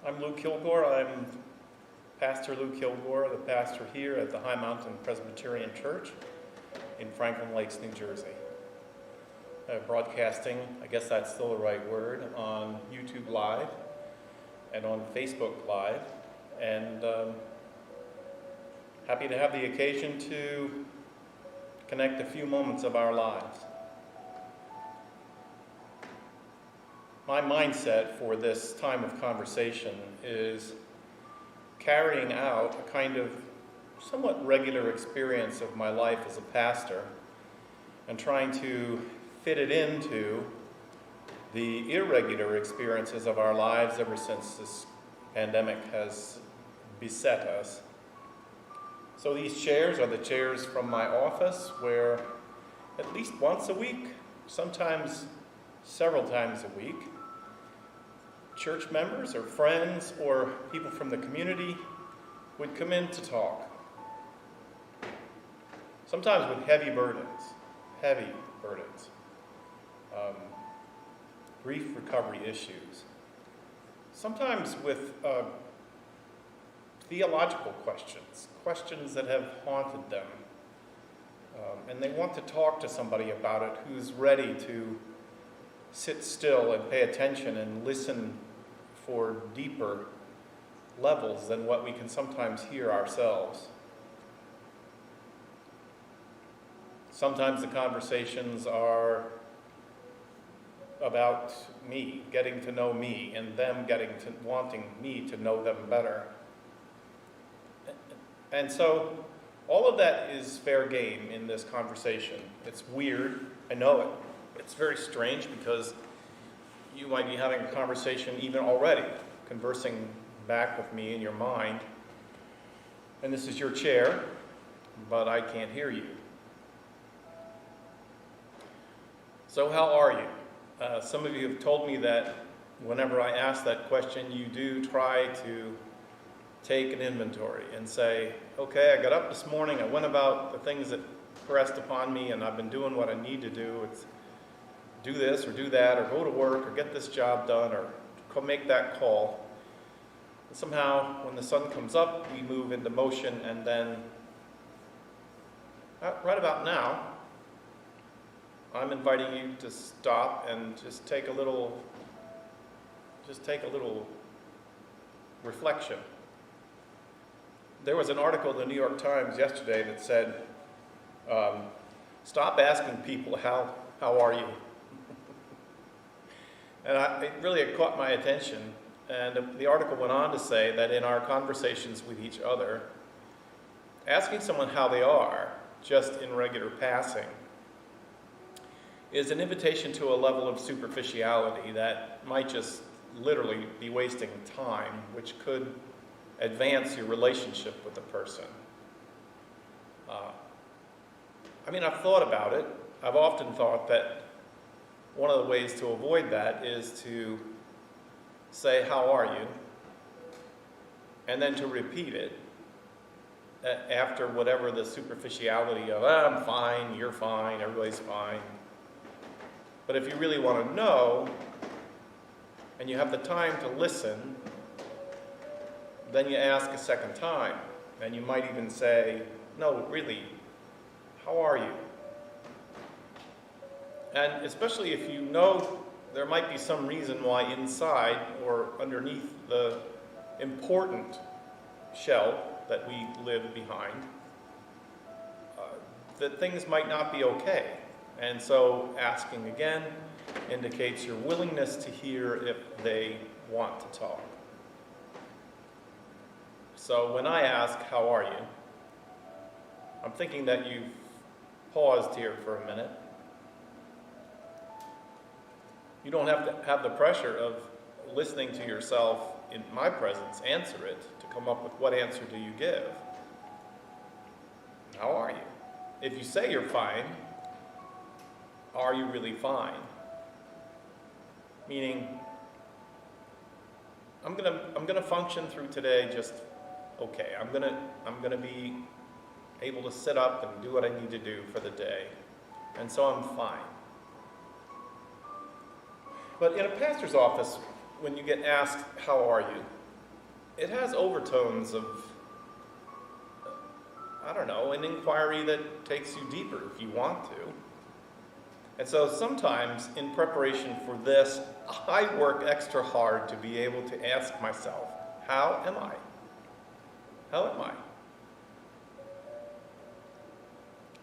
I'm Lou Kilgore. I'm Pastor Lou Kilgore, the pastor here at the High Mountain Presbyterian Church in Franklin Lakes, New Jersey. Broadcasting, I guess that's still the right word, on YouTube Live and on Facebook Live. And happy to have the occasion to connect a few moments of our lives. My mindset for this time of conversation is carrying out a kind of somewhat regular experience of my life as a pastor and trying to fit it into the irregular experiences of our lives ever since this pandemic has beset us. So these chairs are the chairs from my office where at least once a week, sometimes several times a week, church members or friends or people from the community would come in to talk. Sometimes with heavy burdens, grief recovery issues. Sometimes with theological questions that have haunted them. And they want to talk to somebody about it who's ready to sit still and pay attention and listen for deeper levels than what we can sometimes hear ourselves. Sometimes the conversations are about me, getting to know me, and them wanting me to know them better. And so all of that is fair game in this conversation. It's weird, I know it. It's very strange because you might be having a conversation even already, conversing back with me in your mind, and this is your chair, but I can't hear you. So how are you? Some of you have told me that whenever I ask that question, you do try to take an inventory and say, okay, I got up this morning, I went about the things that pressed upon me, and I've been doing what I need to do. It's do this or do that, or go to work, or get this job done, or make that call. And somehow, when the sun comes up, we move into motion, and then, right about now, I'm inviting you to stop and just take a little reflection. There was an article in the New York Times yesterday that said, stop asking people, how are you? And it really caught my attention. And the article went on to say that in our conversations with each other, asking someone how they are, just in regular passing, is an invitation to a level of superficiality that might just literally be wasting time, which could advance your relationship with the person. I've thought about it. I've often thought that one of the ways to avoid that is to say, how are you? And then to repeat it after whatever the superficiality of, I'm fine, you're fine, everybody's fine. But if you really want to know, and you have the time to listen, then you ask a second time. And you might even say, no, really, how are you? And especially if you know there might be some reason why inside or underneath the important shell that we live behind, that things might not be okay. And so asking again indicates your willingness to hear if they want to talk. So when I ask, how are you? I'm thinking that you've paused here for a minute. You don't have to have the pressure of listening to yourself in my presence answer it to come up with what answer do you give. How are you? If you say you're fine, are you really fine? Meaning, I'm gonna function through today just okay. I'm gonna be able to sit up and do what I need to do for the day, and so I'm fine. But in a pastor's office, when you get asked, how are you? it has overtones of, I don't know, an inquiry that takes you deeper if you want to. And so sometimes in preparation for this, I work extra hard to be able to ask myself, how am I? How am I?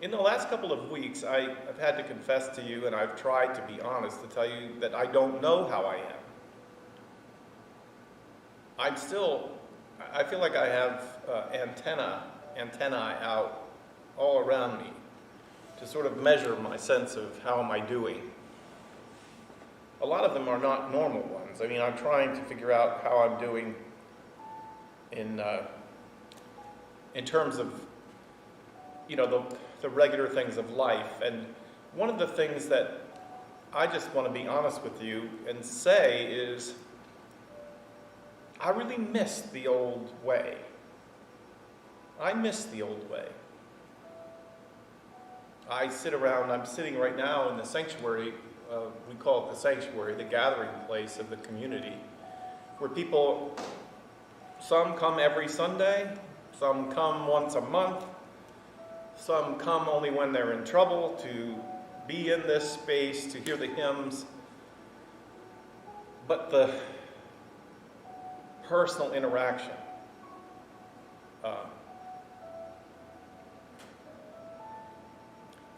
In the last couple of weeks, I've had to confess to you, and I've tried to be honest, to tell you that I don't know how I am. I feel like I have antennae out all around me to sort of measure my sense of how am I doing. A lot of them are not normal ones. I mean, I'm trying to figure out how I'm doing in terms of, the regular things of life. And one of the things that I just want to be honest with you and say is, I really miss the old way. I miss the old way. I'm sitting right now in the sanctuary, we call it the sanctuary, the gathering place of the community, where people, some come every Sunday, some come once a month, some come only when they're in trouble to be in this space, to hear the hymns. But the personal interaction, now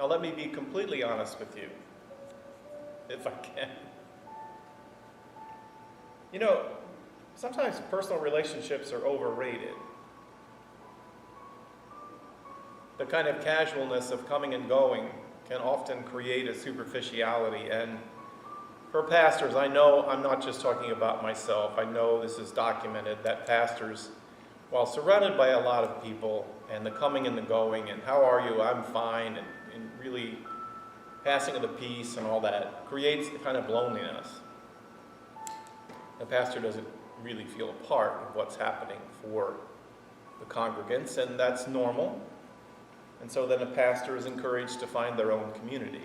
let me be completely honest with you, if I can. Sometimes personal relationships are overrated. The kind of casualness of coming and going can often create a superficiality. And for pastors, I know I'm not just talking about myself. I know this is documented that pastors, while surrounded by a lot of people, and the coming and the going, and how are you, I'm fine, and really passing of the peace and all that, creates a kind of loneliness. The pastor doesn't really feel a part of what's happening for the congregants, and that's normal. And so then a pastor is encouraged to find their own community,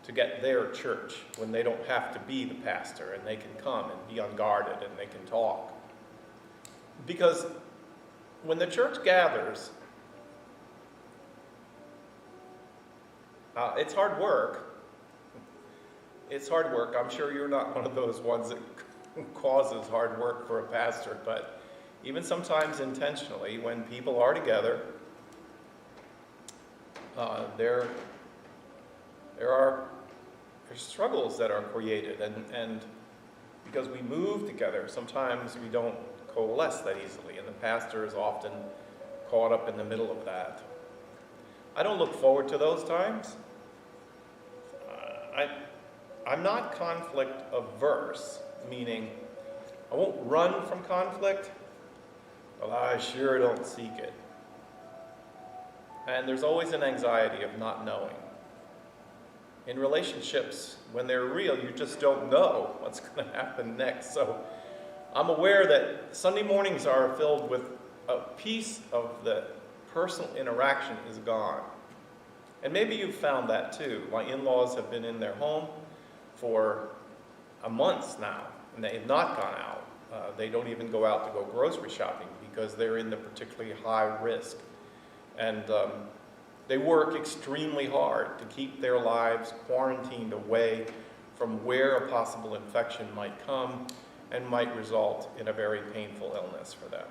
to get their church when they don't have to be the pastor, and they can come and be unguarded and they can talk. Because when the church gathers, it's hard work. It's hard work. I'm sure you're not one of those ones that causes hard work for a pastor, but even sometimes intentionally, when people are together, there are struggles that are created, and because we move together, sometimes we don't coalesce that easily, and the pastor is often caught up in the middle of that. I don't look forward to those times. I'm not conflict averse, meaning I won't run from conflict, but I sure don't seek it. And there's always an anxiety of not knowing. In relationships, when they're real, you just don't know what's going to happen next. So I'm aware that Sunday mornings are filled with a piece of the personal interaction is gone. And maybe you've found that too. My in-laws have been in their home for a month now, and they have not gone out. They don't even go out to go grocery shopping because they're in the particularly high risk. And they work extremely hard to keep their lives quarantined away from where a possible infection might come and might result in a very painful illness for them.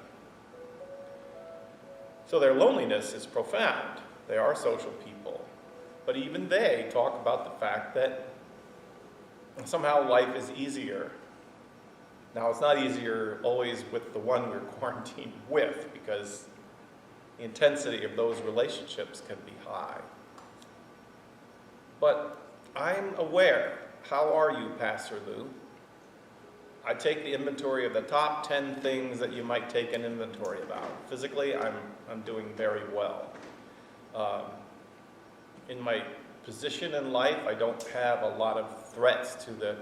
So their loneliness is profound. They are social people. But even they talk about the fact that somehow life is easier. Now, it's not easier always with the one we're quarantined with, because the intensity of those relationships can be high. But I'm aware. How are you, Pastor Lou? I take the inventory of the top 10 things that you might take an inventory about. Physically, I'm doing very well. In my position in life, I don't have a lot of threats to the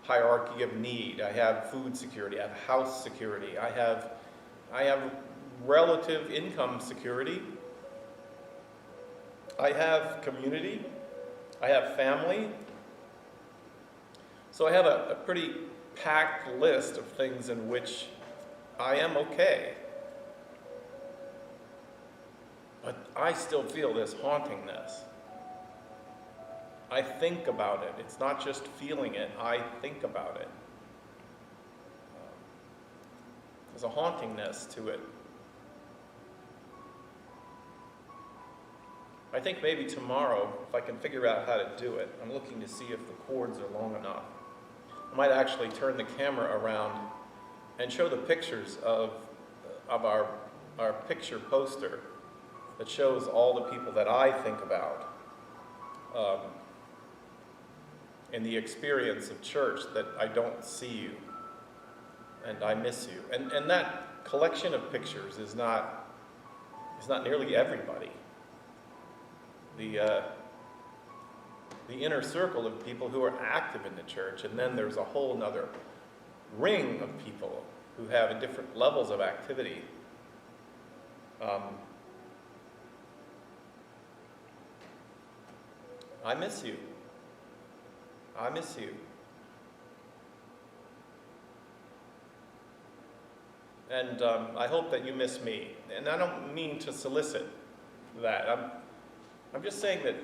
hierarchy of need. I have food security, I have house security, I have relative income security, I have community, I have family. So I have a pretty packed list of things in which I am okay. But I still feel this hauntingness. I think about it. It's not just feeling it, I think about it. There's a hauntingness to it. I think maybe tomorrow, if I can figure out how to do it, I'm looking to see if the cords are long enough. I might actually turn the camera around and show the pictures of our picture poster that shows all the people that I think about in the experience of church, that I don't see you and I miss you. And that collection of pictures is not nearly everybody. The inner circle of people who are active in the church, and then there's a whole other ring of people who have different levels of activity. I miss you. I miss you. And I hope that you miss me. And I don't mean to solicit that. I'm just saying that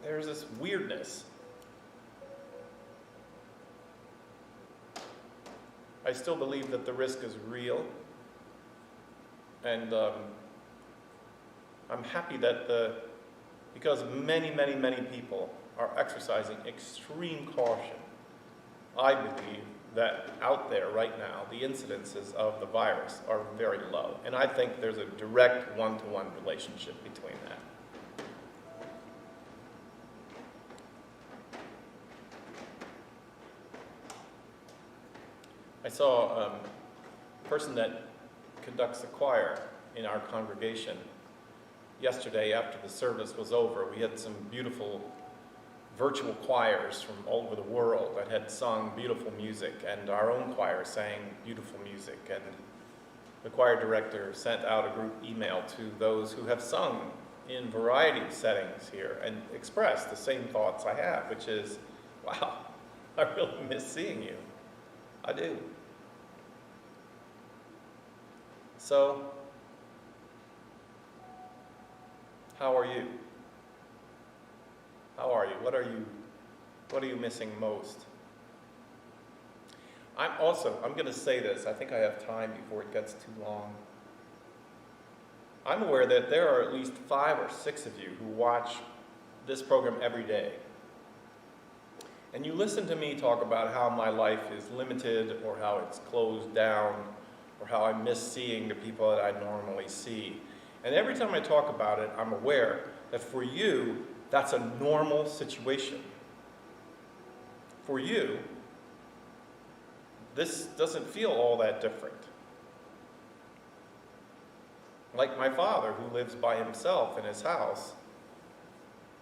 there's this weirdness. I still believe that the risk is real. And I'm happy that because many, many, many people are exercising extreme caution, I believe that out there right now, the incidences of the virus are very low. And I think there's a direct one-to-one relationship between that. I saw a person that conducts the choir in our congregation yesterday after the service was over. We had some beautiful virtual choirs from all over the world that had sung beautiful music, and our own choir sang beautiful music. And the choir director sent out a group email to those who have sung in variety of settings here and expressed the same thoughts I have, which is, wow, I really miss seeing you. I do. So, how are you? How are you? What are you missing most? I'm going to say this, I think I have time before it gets too long. I'm aware that there are at least 5 or 6 of you who watch this program every day. And you listen to me talk about how my life is limited, or how it's closed down, or how I miss seeing the people that I normally see. And every time I talk about it, I'm aware that for you, that's a normal situation. For you, this doesn't feel all that different. Like my father, who lives by himself in his house,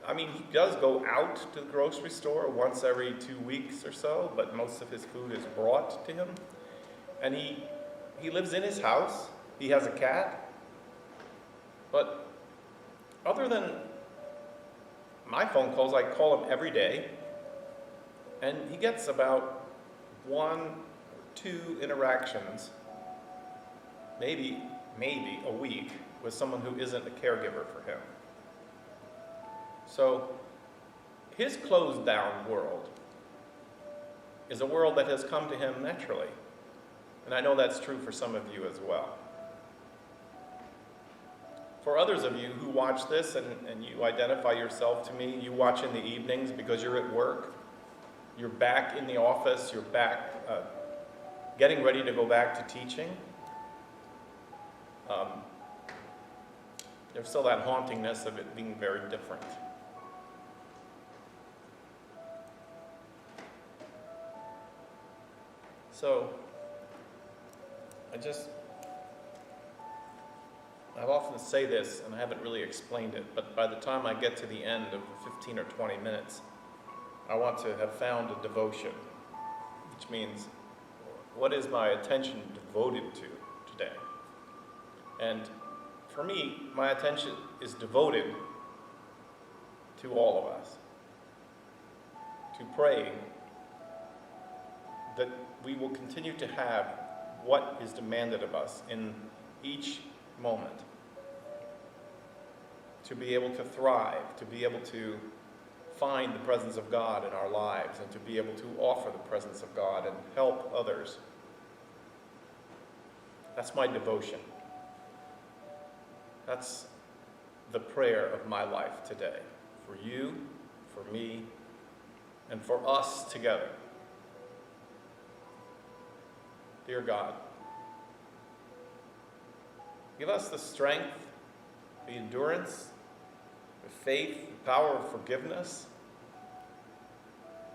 I mean, he does go out to the grocery store once every 2 weeks or so, but most of his food is brought to him. And he lives in his house. He has a cat. But other than my phone calls, I call him every day, and he gets about 1 or 2 interactions, maybe a week, with someone who isn't a caregiver for him. So his closed down world is a world that has come to him naturally. And I know that's true for some of you as well. For others of you who watch this and you identify yourself to me, you watch in the evenings because you're at work, you're back in the office, you're back getting ready to go back to teaching. There's still that hauntingness of it being very different. So, I often say this, and I haven't really explained it, but by the time I get to the end of 15 or 20 minutes, I want to have found a devotion, which means, what is my attention devoted to today? And for me, my attention is devoted to all of us, to praying that we will continue to have what is demanded of us in each moment. To be able to thrive, to be able to find the presence of God in our lives, and to be able to offer the presence of God and help others. That's my devotion. That's the prayer of my life today, for you, for me, and for us together. Dear God, give us the strength, the endurance, the faith, the power of forgiveness,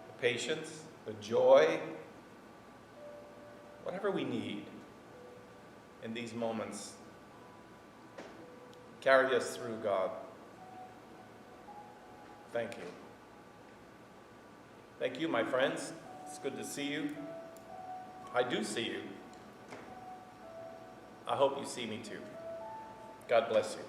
the patience, the joy, whatever we need in these moments. Carry us through, God. Thank you. Thank you, my friends. It's good to see you. I do see you. I hope you see me too. God bless you.